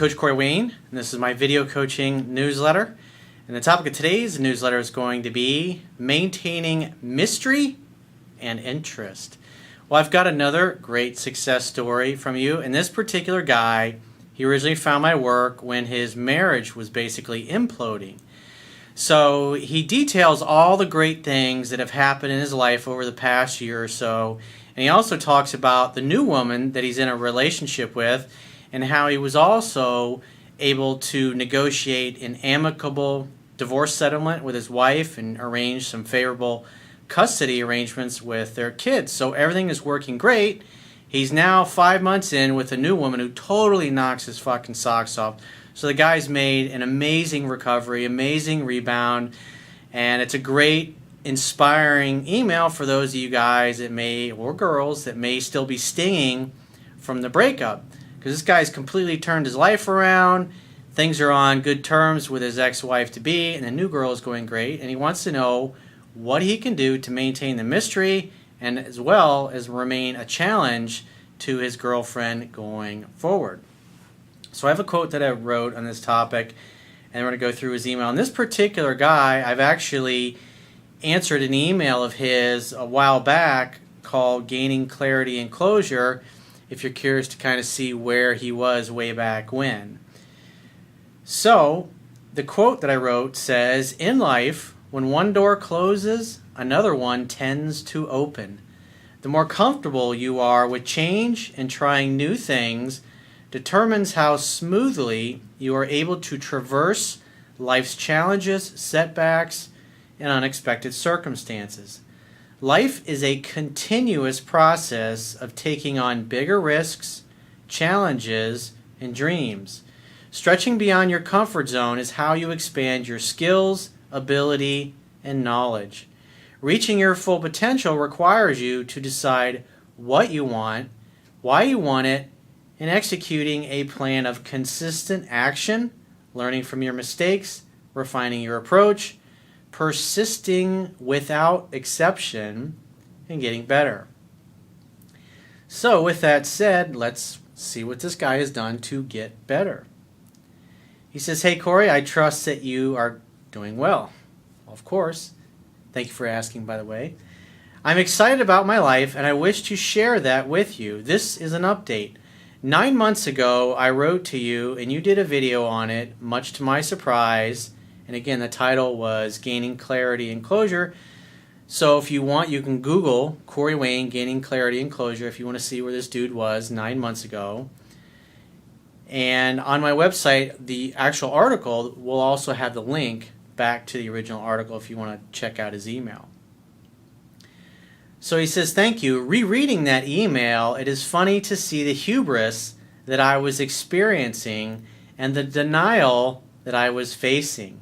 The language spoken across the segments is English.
Coach Corey Wayne, and this is my video coaching newsletter. And the topic of today's newsletter is going to be maintaining mystery and interest. Well, I've got another great success story from you. And this particular guy, he originally found my work when his marriage was basically imploding. So he details all the great things that have happened in his life over the past year or so. And he also talks about the new woman that he's in a relationship with and how he was also able to negotiate an amicable divorce settlement with his wife and arrange some favorable custody arrangements with their kids. So everything is working great. He's now 5 months in with a new woman who totally knocks his fucking socks off. So the guy's made an amazing recovery, amazing rebound, and it's a great, inspiring email for those of you guys that may, or girls, that may still be stinging from the breakup. Because this guy's completely turned his life around, things are on good terms with his ex-wife-to-be, and the new girl is going great, and he wants to know what he can do to maintain the mystery and as well as remain a challenge to his girlfriend going forward. So I have a quote that I wrote on this topic, and we're going to go through his email. And this particular guy, I've actually answered an email of his a while back called Gaining Clarity and Closure, if you're curious to kind of see where he was way back when. So, the quote that I wrote says, "In life, when one door closes, another one tends to open. The more comfortable you are with change and trying new things determines how smoothly you are able to traverse life's challenges, setbacks, and unexpected circumstances. Life is a continuous process of taking on bigger risks, challenges, and dreams. Stretching beyond your comfort zone is how you expand your skills, ability, and knowledge. Reaching your full potential requires you to decide what you want, why you want it, and executing a plan of consistent action, learning from your mistakes, refining your approach, persisting without exception, and getting better." So with that said, let's see what this guy has done to get better. He says, "Hey Corey, I trust that you are doing well." Well, of course. Thank you for asking, by the way. "I'm excited about my life and I wish to share that with you. This is an update. 9 months ago, I wrote to you and you did a video on it, much to my surprise. And again, the title was Gaining Clarity and Closure. So if you want, you can Google Corey Wayne Gaining Clarity and Closure if you want to see where this dude was 9 months ago. And on my website, the actual article will also have the link back to the original article if you want to check out his email. So he says, "Thank you. Rereading that email, it is funny to see the hubris that I was experiencing and the denial that I was facing."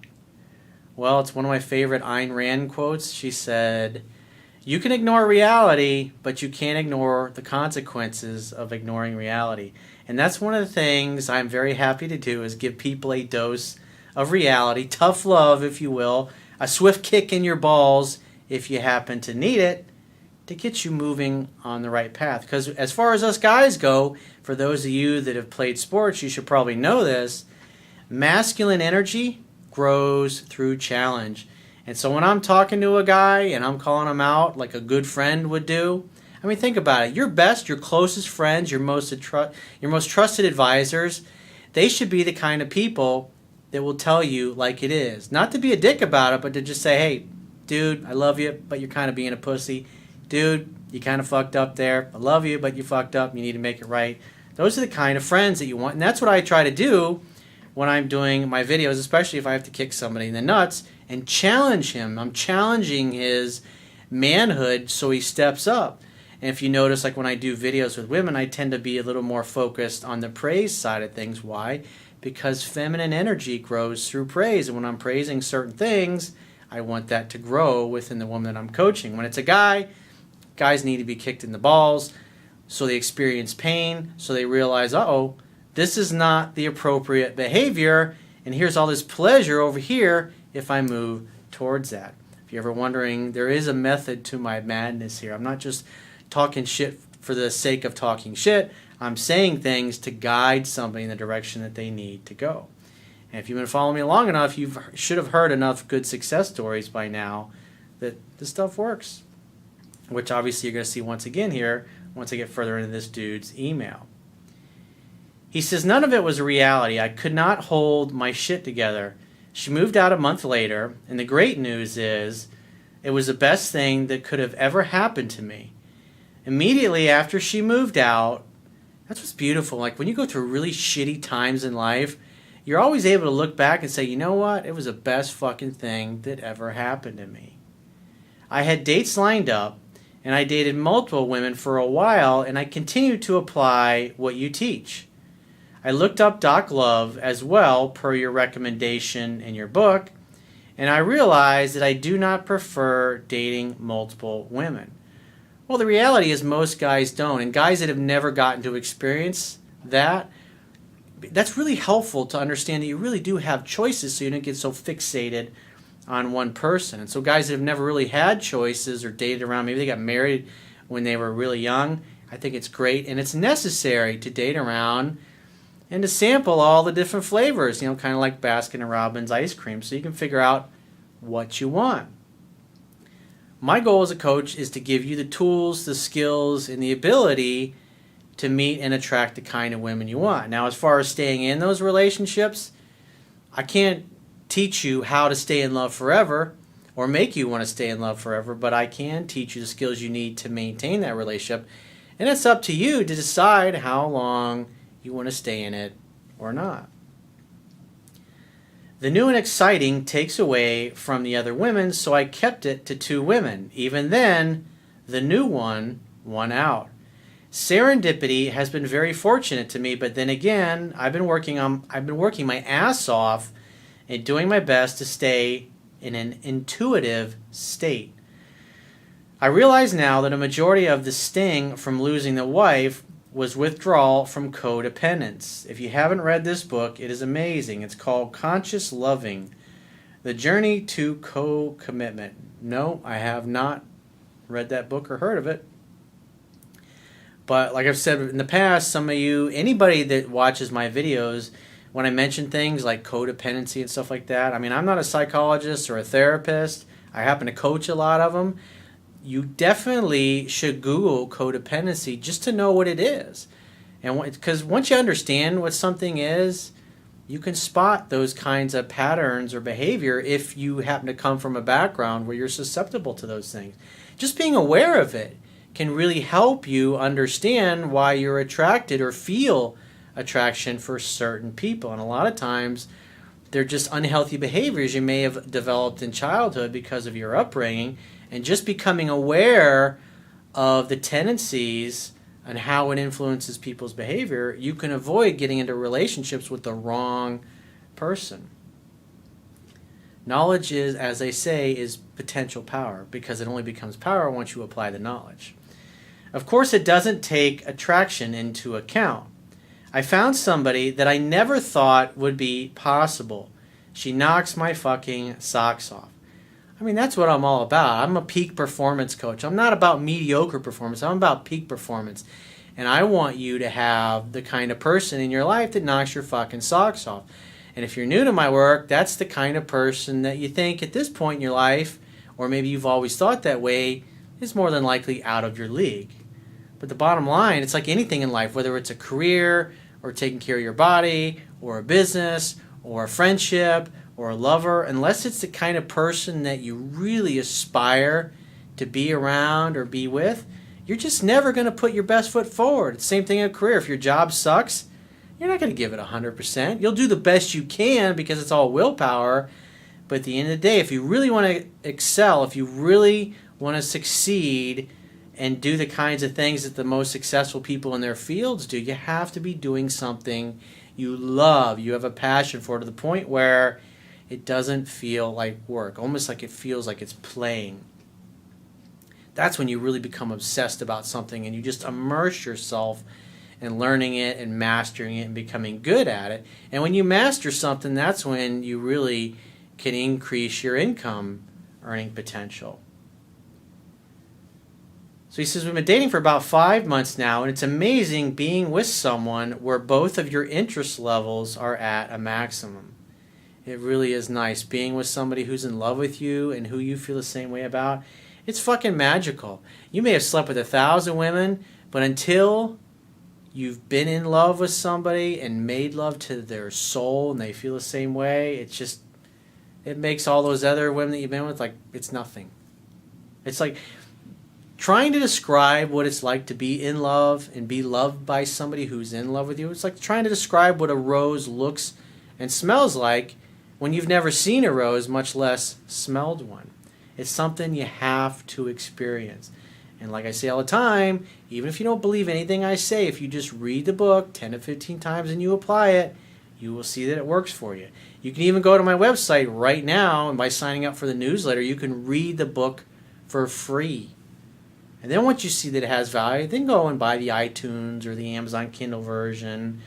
Well, it's one of my favorite Ayn Rand quotes. She said, "You can ignore reality, but you can't ignore the consequences of ignoring reality." And that's one of the things I'm very happy to do, is give people a dose of reality, tough love, if you will, a swift kick in your balls if you happen to need it, to get you moving on the right path. Because as far as us guys go, for those of you that have played sports, you should probably know this, masculine energy grows through challenge. And so when I'm talking to a guy and I'm calling him out like a good friend would do, I mean, think about it. Your best, your closest friends, your most trusted advisors, they should be the kind of people that will tell you like it is. Not to be a dick about it, but to just say, "Hey, dude, I love you, but you're kind of being a pussy. Dude, you kind of fucked up there. I love you, but you fucked up. You need to make it right." Those are the kind of friends that you want. And that's what I try to do when I'm doing my videos, especially if I have to kick somebody in the nuts and challenge him. I'm challenging his manhood so he steps up. And if you notice, like when I do videos with women, I tend to be a little more focused on the praise side of things. Why? Because feminine energy grows through praise. And when I'm praising certain things, I want that to grow within the woman that I'm coaching. When it's a guy, guys need to be kicked in the balls so they experience pain, so they realize, uh-oh, this is not the appropriate behavior, and here's all this pleasure over here if I move towards that. If you're ever wondering, there is a method to my madness here. I'm not just talking shit for the sake of talking shit. I'm saying things to guide somebody in the direction that they need to go. And if you've been following me long enough, you should have heard enough good success stories by now that this stuff works. Which obviously you're going to see once again here once I get further into this dude's email. He says, none of it was a reality. I could not hold my shit together. She moved out a month later, and the great news is it was the best thing that could have ever happened to me. Immediately after she moved out, that's what's beautiful. Like when you go through really shitty times in life, you're always able to look back and say, you know what? It was the best fucking thing that ever happened to me. I had dates lined up, and I dated multiple women for a while, and I continued to apply what you teach. I looked up Doc Love as well, per your recommendation in your book, and I realized that I do not prefer dating multiple women. Well, the reality is most guys don't, and guys that have never gotten to experience that's really helpful to understand that you really do have choices so you don't get so fixated on one person. And so guys that have never really had choices or dated around, maybe they got married when they were really young, I think it's great and it's necessary to date around and to sample all the different flavors, kind of like Baskin & Robbins ice cream, so you can figure out what you want. My goal as a coach is to give you the tools, the skills, and the ability to meet and attract the kind of women you want. Now, as far as staying in those relationships, I can't teach you how to stay in love forever or make you want to stay in love forever, but I can teach you the skills you need to maintain that relationship. And it's up to you to decide how long you want to stay in it or not. The new and exciting takes away from the other women, so I kept it to 2 women. Even then, the new one won out. Serendipity has been very fortunate to me, but then again, I've been working my ass off and doing my best to stay in an intuitive state. I realize now that a majority of the sting from losing the wife was withdrawal from codependence. If you haven't read this book, it is amazing. It's called Conscious Loving, The Journey to Co-Commitment. No, I have not read that book or heard of it. But like I've said in the past, some of you, anybody that watches my videos, when I mention things like codependency and stuff like that, I'm not a psychologist or a therapist. I happen to coach a lot of them. You definitely should Google codependency just to know what it is. And because once you understand what something is, you can spot those kinds of patterns or behavior if you happen to come from a background where you're susceptible to those things. Just being aware of it can really help you understand why you're attracted or feel attraction for certain people. And a lot of times they're just unhealthy behaviors you may have developed in childhood because of your upbringing, and just becoming aware of the tendencies and how it influences people's behavior, you can avoid getting into relationships with the wrong person. Knowledge is, as they say, is potential power, because it only becomes power once you apply the knowledge. Of course, it doesn't take attraction into account. I found somebody that I never thought would be possible. She knocks my fucking socks off. That's what I'm all about. I'm a peak performance coach. I'm not about mediocre performance. I'm about peak performance. And I want you to have the kind of person in your life that knocks your fucking socks off. And if you're new to my work, that's the kind of person that you think at this point in your life, or maybe you've always thought that way, is more than likely out of your league. But the bottom line, it's like anything in life, whether it's a career or taking care of your body or a business or a friendship or a lover, unless it's the kind of person that you really aspire to be around or be with, you're just never going to put your best foot forward. It's the same thing in a career. If your job sucks, you're not going to give it 100%. You'll do the best you can because it's all willpower. But at the end of the day, if you really want to excel, if you really want to succeed and do the kinds of things that the most successful people in their fields do, you have to be doing something you love. You have a passion for it to the point where it doesn't feel like work, almost like it feels like it's playing. That's when you really become obsessed about something and you just immerse yourself in learning it and mastering it and becoming good at it. And when you master something, that's when you really can increase your income earning potential. So he says, we've been dating for about 5 months now, and it's amazing being with someone where both of your interest levels are at a maximum. It really is nice being with somebody who's in love with you and who you feel the same way about. It's fucking magical. You may have slept with 1,000 women, but until you've been in love with somebody and made love to their soul and they feel the same way, it makes all those other women that you've been with like it's nothing. It's like trying to describe what it's like to be in love and be loved by somebody who's in love with you. It's like trying to describe what a rose looks and smells like when you've never seen a rose, much less smelled one. It's something you have to experience. And like I say all the time, even if you don't believe anything I say, if you just read the book 10 to 15 times and you apply it, you will see that it works for you. You can even go to my website right now, and by signing up for the newsletter, you can read the book for free. And then once you see that it has value, then go and buy the iTunes or the Amazon Kindle version,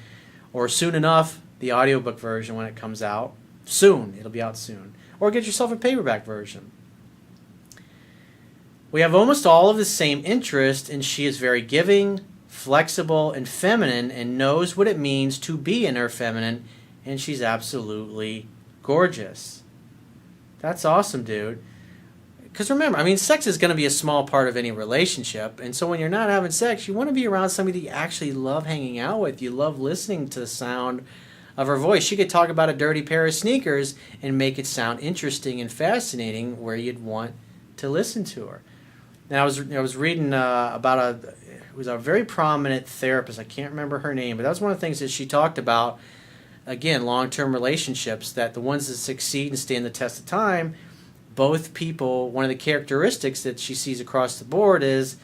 or soon enough, the audiobook version when it comes out. Soon. It'll be out soon. Or get yourself a paperback version. We have almost all of the same interest, and she is very giving, flexible, and feminine, and knows what it means to be in her feminine, and she's absolutely gorgeous. That's awesome, dude. Because remember, sex is going to be a small part of any relationship, and so when you're not having sex, you want to be around somebody that you actually love hanging out with. You love listening to the sound of her voice. She could talk about a dirty pair of sneakers and make it sound interesting and fascinating where you'd want to listen to her. Now, I was reading about it was a very prominent therapist. I can't remember her name, but that was one of the things that she talked about. Again, long-term relationships, that the ones that succeed and stand the test of time, both people, one of the characteristics that she sees across the board is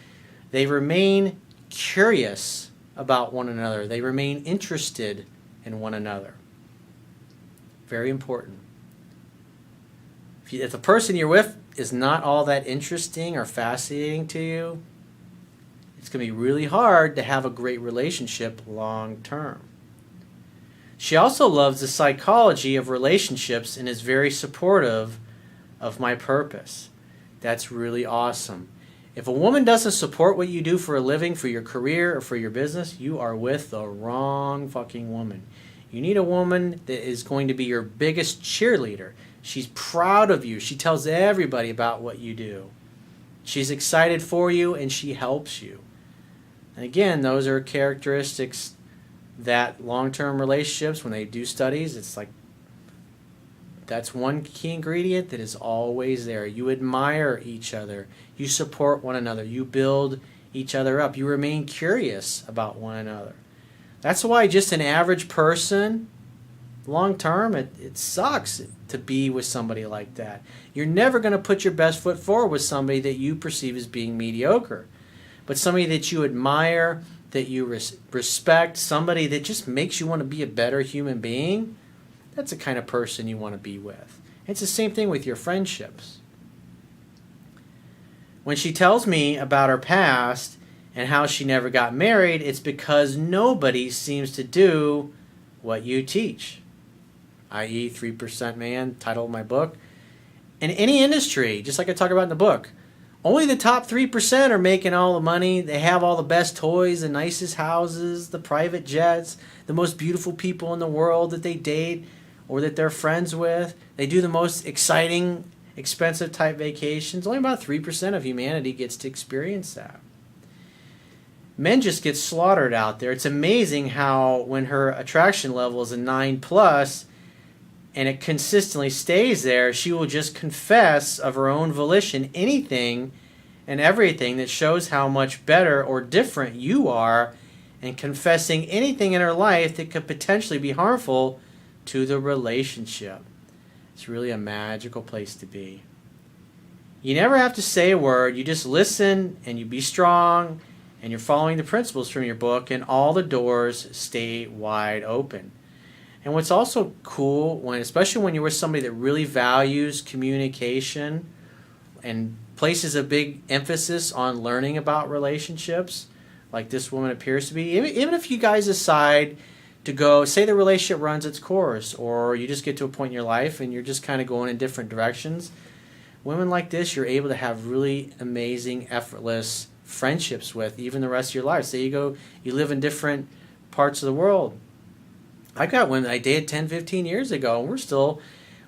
they remain curious about one another. They remain interested in one another. Very important. If the person you're with is not all that interesting or fascinating to you, it's going to be really hard to have a great relationship long term. She also loves the psychology of relationships and is very supportive of my purpose. That's really awesome. If a woman doesn't support what you do for a living, for your career, or for your business, you are with the wrong fucking woman. You need a woman that is going to be your biggest cheerleader. She's proud of you. She tells everybody about what you do. She's excited for you, and she helps you. And again, those are characteristics that long-term relationships, when they do studies, it's like that's one key ingredient that is always there. You admire each other. You support one another. You build each other up. You remain curious about one another. That's why just an average person, long term, it sucks to be with somebody like that. You're never going to put your best foot forward with somebody that you perceive as being mediocre. But somebody that you admire, that you respect, somebody that just makes you want to be a better human being, that's the kind of person you want to be with. It's the same thing with your friendships. When she tells me about her past and how she never got married, it's because nobody seems to do what you teach, i.e. 3% Man, title of my book. In any industry, just like I talk about in the book, only the top 3% are making all the money. They have all the best toys, the nicest houses, the private jets, the most beautiful people in the world that they date or that they're friends with. They do the most exciting, expensive type vacations. Only about 3% of humanity gets to experience that. Men just get slaughtered out there. It's amazing how when her attraction level is a 9+, and it consistently stays there, she will just confess of her own volition anything and everything that shows how much better or different you are, and confessing anything in her life that could potentially be harmful to the relationship. It's really a magical place to be. You never have to say a word. You just listen and you be strong, and you're following the principles from your book, and all the doors stay wide open. And what's also cool, especially when you're with somebody that really values communication and places a big emphasis on learning about relationships, like this woman appears to be, even if you guys decide to go, say the relationship runs its course, or you just get to a point in your life and you're just kind of going in different directions, women like this, you're able to have really amazing, effortless friendships with, even the rest of your life. Say you live in different parts of the world. I got women I dated 10, 15 years ago, and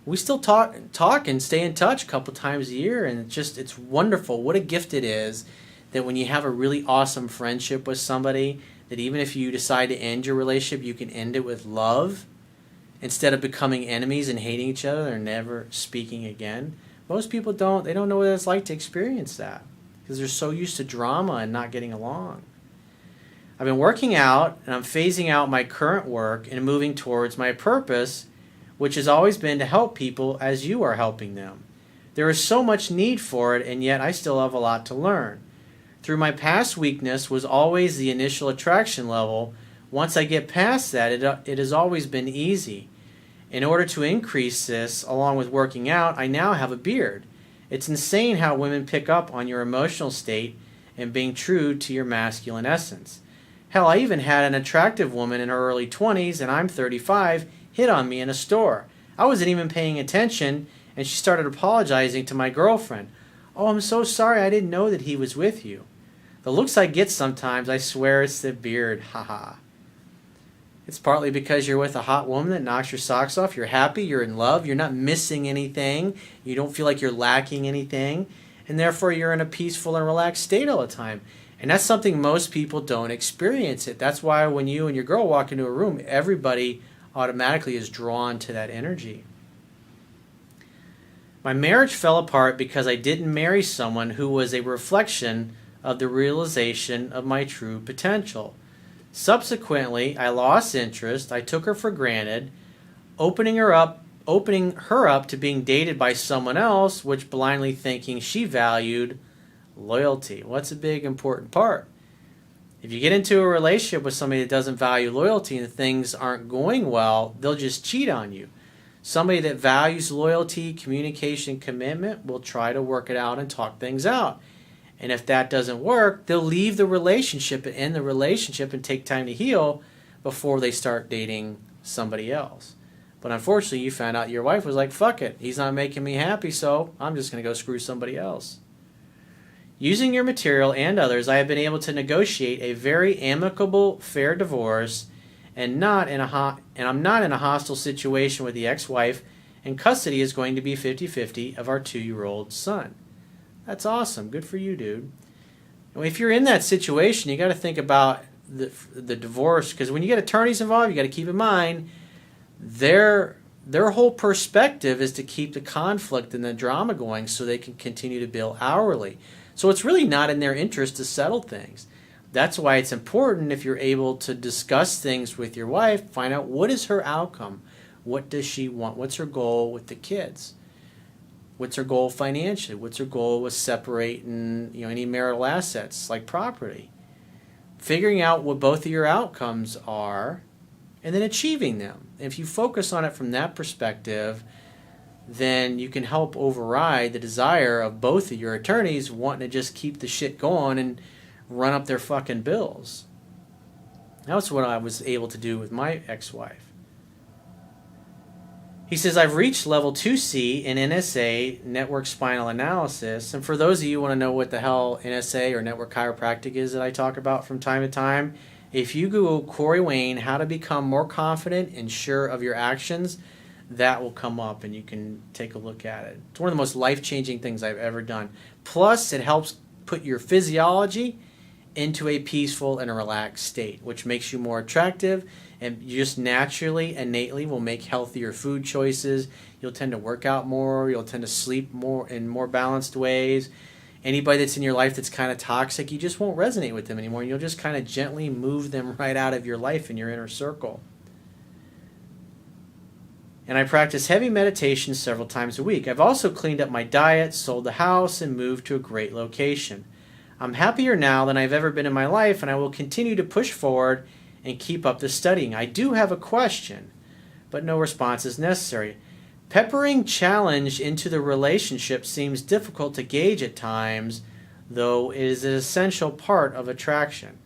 we still talk and stay in touch a couple times a year, and it's wonderful. What a gift it is that when you have a really awesome friendship with somebody, that even if you decide to end your relationship, you can end it with love instead of becoming enemies and hating each other and never speaking again. Most people don't know what it's like to experience that because they're so used to drama and not getting along. I've been working out, and I'm phasing out my current work and moving towards my purpose, which has always been to help people as you are helping them. There is so much need for it, and yet I still have a lot to learn. Through my past weakness was always the initial attraction level. Once I get past that, it has always been easy. In order to increase this, along with working out, I now have a beard. It's insane how women pick up on your emotional state and being true to your masculine essence. Hell, I even had an attractive woman in her early 20s, and I'm 35, hit on me in a store. I wasn't even paying attention, and she started apologizing to my girlfriend. "Oh, I'm so sorry, I didn't know that he was with you." The looks I get sometimes, I swear it's the beard, haha. It's partly because you're with a hot woman that knocks your socks off. You're happy, you're in love, you're not missing anything, you don't feel like you're lacking anything, and therefore you're in a peaceful and relaxed state all the time. And that's something most people don't experience it. That's why when you and your girl walk into a room, everybody automatically is drawn to that energy. My marriage fell apart because I didn't marry someone who was a reflection of the realization of my true potential. Subsequently, I lost interest. I took her for granted, opening her up to being dated by someone else, which blindly thinking she valued loyalty. What's a big important part? If you get into a relationship with somebody that doesn't value loyalty and things aren't going well, they'll just cheat on you. Somebody that values loyalty, communication, commitment will try to work it out and talk things out. And if that doesn't work, they'll leave the relationship and end the relationship and take time to heal before they start dating somebody else. But unfortunately, you found out your wife was like, fuck it, he's not making me happy, so I'm just going to go screw somebody else. Using your material and others, I have been able to negotiate a very amicable, fair divorce, and I'm not in a hostile situation with the ex-wife, and custody is going to be 50-50 of our 2-year-old son. That's awesome. Good for you, dude. And if you're in that situation, you got to think about the divorce, because when you get attorneys involved, you got to keep in mind their whole perspective is to keep the conflict and the drama going so they can continue to bill hourly. So it's really not in their interest to settle things. That's why it's important, if you're able to discuss things with your wife, find out what is her outcome. What does she want? What's her goal with the kids? What's her goal financially? What's her goal with separating, any marital assets like property? Figuring out what both of your outcomes are and then achieving them. If you focus on it from that perspective, then you can help override the desire of both of your attorneys wanting to just keep the shit going and run up their fucking bills. That's what I was able to do with my ex-wife. He says, I've reached level 2C in NSA, network spinal analysis. And for those of you who want to know what the hell NSA or network chiropractic is that I talk about from time to time, if you Google Corey Wayne, how to become more confident and sure of your actions, that will come up and you can take a look at it. It's one of the most life-changing things I've ever done. Plus, it helps put your physiology into a peaceful and a relaxed state, which makes you more attractive, and you just naturally, innately will make healthier food choices. You'll tend to work out more. You'll tend to sleep more in more balanced ways. Anybody that's in your life that's kind of toxic, you just won't resonate with them anymore. You'll just kind of gently move them right out of your life and your inner circle. And I practice heavy meditation several times a week. I've also cleaned up my diet, sold the house, and moved to a great location. I'm happier now than I've ever been in my life, and I will continue to push forward and keep up the studying. I do have a question, but no response is necessary. Peppering challenge into the relationship seems difficult to gauge at times, though it is an essential part of attraction.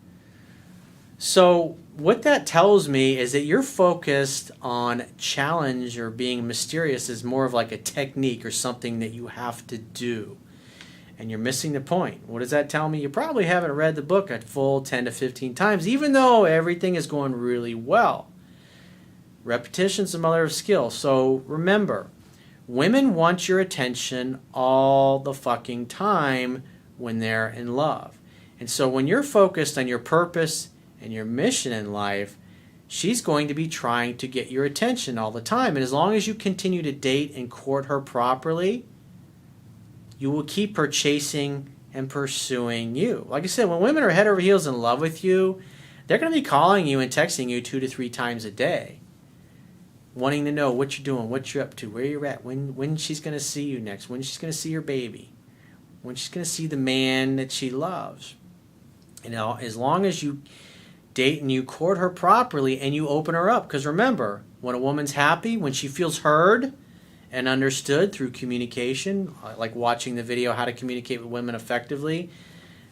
So what that tells me is that you're focused on challenge or being mysterious as more of like a technique or something that you have to do. and you're missing the point. What does that tell me? You probably haven't read the book a full 10 to 15 times, even though everything is going really well. Repetition's the mother of skill. So remember, women want your attention all the fucking time when they're in love. And so when you're focused on your purpose and your mission in life, she's going to be trying to get your attention all the time. And as long as you continue to date and court her properly, you will keep her chasing and pursuing you. Like I said, when women are head over heels in love with you, they're going to be calling you and texting you 2 to 3 times a day, wanting to know what you're doing, what you're up to, where you're at, when she's going to see you next, when she's going to see your baby, when she's going to see the man that she loves. You know, as long as you date and you court her properly and you open her up. Because remember, when a woman's happy, when she feels heard and understood through communication, like watching the video How to Communicate with Women Effectively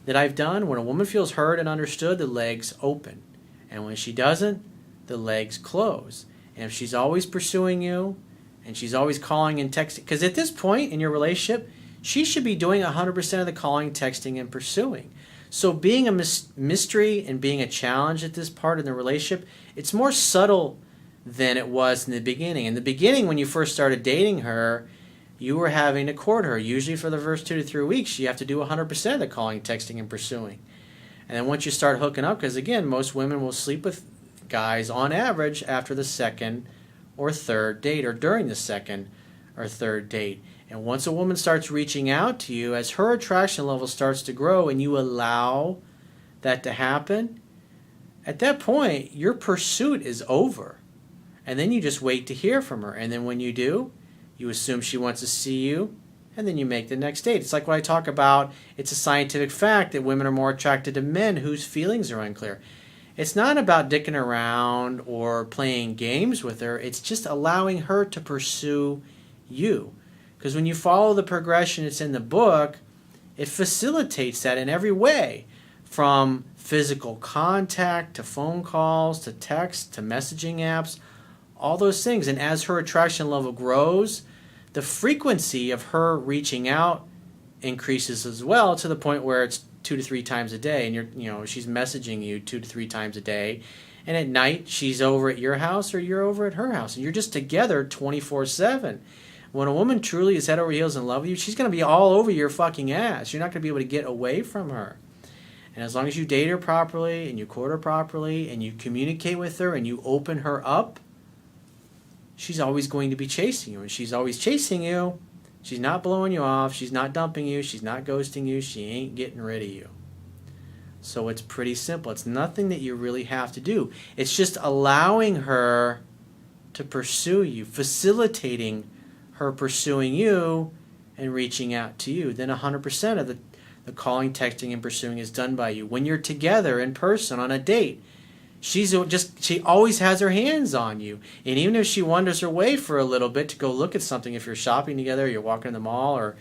that I've done, when a woman feels heard and understood, the legs open. And when she doesn't, the legs close. And if she's always pursuing you and she's always calling and texting, because at this point in your relationship, she should be doing 100% of the calling, texting, and pursuing. So being a mystery and being a challenge at this part in the relationship, it's more subtle than it was in the beginning. In the beginning, when you first started dating her, you were having to court her. Usually for the first 2 to 3 weeks, you have to do 100% of the calling, texting, and pursuing. And then once you start hooking up, because again, most women will sleep with guys on average after the second or third date, or during the second or third date. And once a woman starts reaching out to you, as her attraction level starts to grow and you allow that to happen, at that point, your pursuit is over. And then you just wait to hear from her. And then when you do, you assume she wants to see you, and then you make the next date. It's like what I talk about. It's a scientific fact that women are more attracted to men whose feelings are unclear. It's not about dicking around or playing games with her. It's just allowing her to pursue you. Because when you follow the progression that's in the book, it facilitates that in every way, from physical contact to phone calls to text to messaging apps, all those things. And as her attraction level grows, the frequency of her reaching out increases as well, to the point where it's 2 to 3 times a day, and she's messaging you 2 to 3 times a day, and at night she's over at your house or you're over at her house, and you're just together 24/7. When a woman truly is head over heels in love with you, she's going to be all over your fucking ass. You're not going to be able to get away from her. And as long as you date her properly and you court her properly and you communicate with her and you open her up, she's always going to be chasing you. And she's always chasing you. She's not blowing you off. She's not dumping you. She's not ghosting you. She ain't getting rid of you. So it's pretty simple. It's nothing that you really have to do. It's just allowing her to pursue you, facilitating her pursuing you and reaching out to you. Then 100% of the calling, texting, and pursuing is done by you. When you're together in person on a date, she always has her hands on you. And even if she wanders her way for a little bit to go look at something, if you're shopping together, you're walking in the mall, or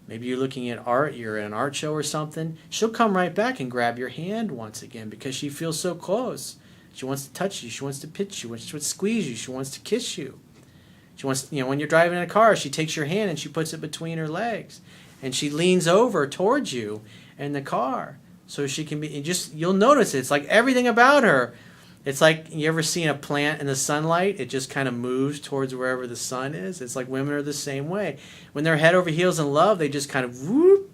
maybe you're looking at art, you're at an art show or something, she'll come right back and grab your hand once again because she feels so close. She wants to touch you. She wants to pinch you. She wants to squeeze you. She wants to kiss you. She wants, when you're driving in a car, she takes your hand and she puts it between her legs, and she leans over towards you in the car so she can be. You'll notice it. It's like everything about her. It's like, you ever seen a plant in the sunlight? It just kind of moves towards wherever the sun is. It's like women are the same way. When they're head over heels in love, they just kind of whoop.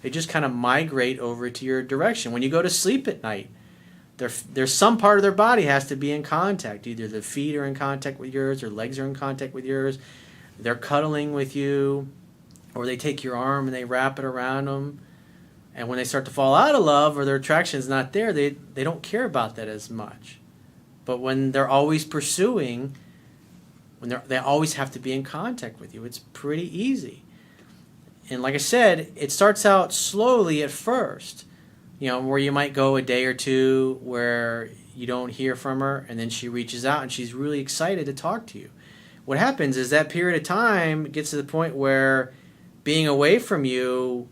They just kind of migrate over to your direction. When you go to sleep at night, there's some part of their body has to be in contact. Either the feet are in contact with yours, or legs are in contact with yours. They're cuddling with you, or they take your arm and they wrap it around them. And when they start to fall out of love, or their attraction is not there, they don't care about that as much. But when they're always pursuing, they always have to be in contact with you. It's pretty easy. And like I said, it starts out slowly at first. Where you might go a day or two where you don't hear from her, and then she reaches out and she's really excited to talk to you. What happens is that period of time gets to the point where being away from you,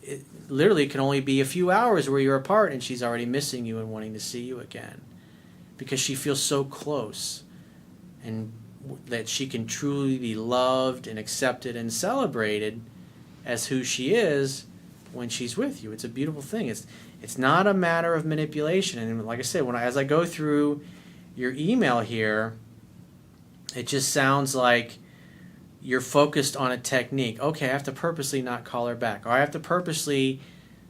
it literally can only be a few hours where you're apart, and she's already missing you and wanting to see you again, because she feels so close, and that she can truly be loved and accepted and celebrated as who she is when she's with you. It's a beautiful thing. It's not a matter of manipulation. And like I said, as I go through your email here, it just sounds like you're focused on a technique. Okay, I have to purposely not call her back, or I have to purposely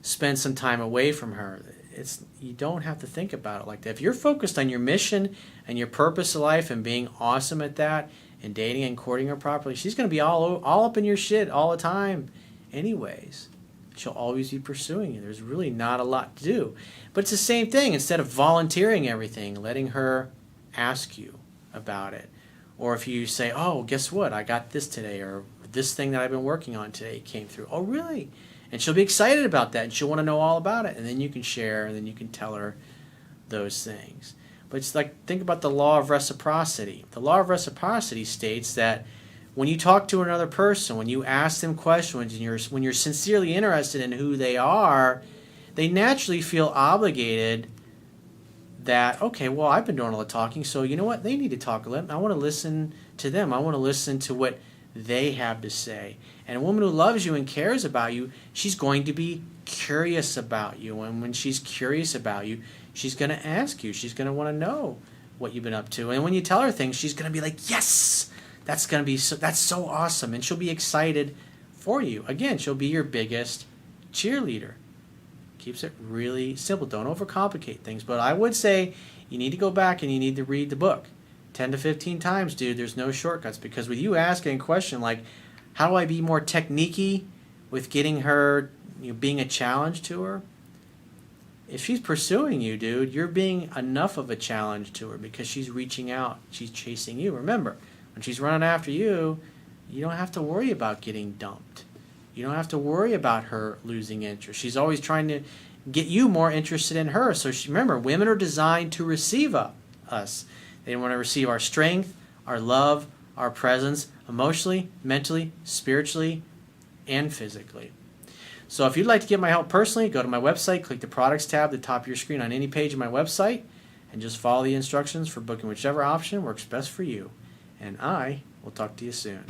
spend some time away from her. You don't have to think about it like that. If you're focused on your mission and your purpose of life and being awesome at that and dating and courting her properly, she's going to be all up in your shit all the time anyways. She'll always be pursuing you. There's really not a lot to do. But it's the same thing. Instead of volunteering everything, letting her ask you about it. Or if you say, oh, guess what? I got this today, or this thing that I've been working on today came through. Oh, really? And she'll be excited about that, and she'll want to know all about it. And then you can share, and then you can tell her those things. But it's like, think about the law of reciprocity. The law of reciprocity states that when you talk to another person, when you ask them questions, and when you're sincerely interested in who they are, they naturally feel obligated that, okay, well, I've been doing all the talking, so you know what? They need to talk a little. I want to listen to them. I want to listen to what they have to say. And a woman who loves you and cares about you, she's going to be curious about you. And when she's curious about you, she's going to ask you. She's going to want to know what you've been up to. And when you tell her things, she's going to be like, yes! That's so awesome, and she'll be excited for you. Again, she'll be your biggest cheerleader. Keeps it really simple. Don't overcomplicate things. But I would say you need to go back and you need to read the book 10 to 15 times, dude. There's no shortcuts, because with you asking a question like, how do I be more technique-y with getting her, being a challenge to her? If she's pursuing you, dude, you're being enough of a challenge to her because she's reaching out. She's chasing you. Remember, when she's running after you, you don't have to worry about getting dumped. You don't have to worry about her losing interest. She's always trying to get you more interested in her. So remember, women are designed to receive us. They want to receive our strength, our love, our presence, emotionally, mentally, spiritually, and physically. So if you'd like to get my help personally, go to my website, click the products tab at the top of your screen on any page of my website, and just follow the instructions for booking whichever option works best for you. And I will talk to you soon.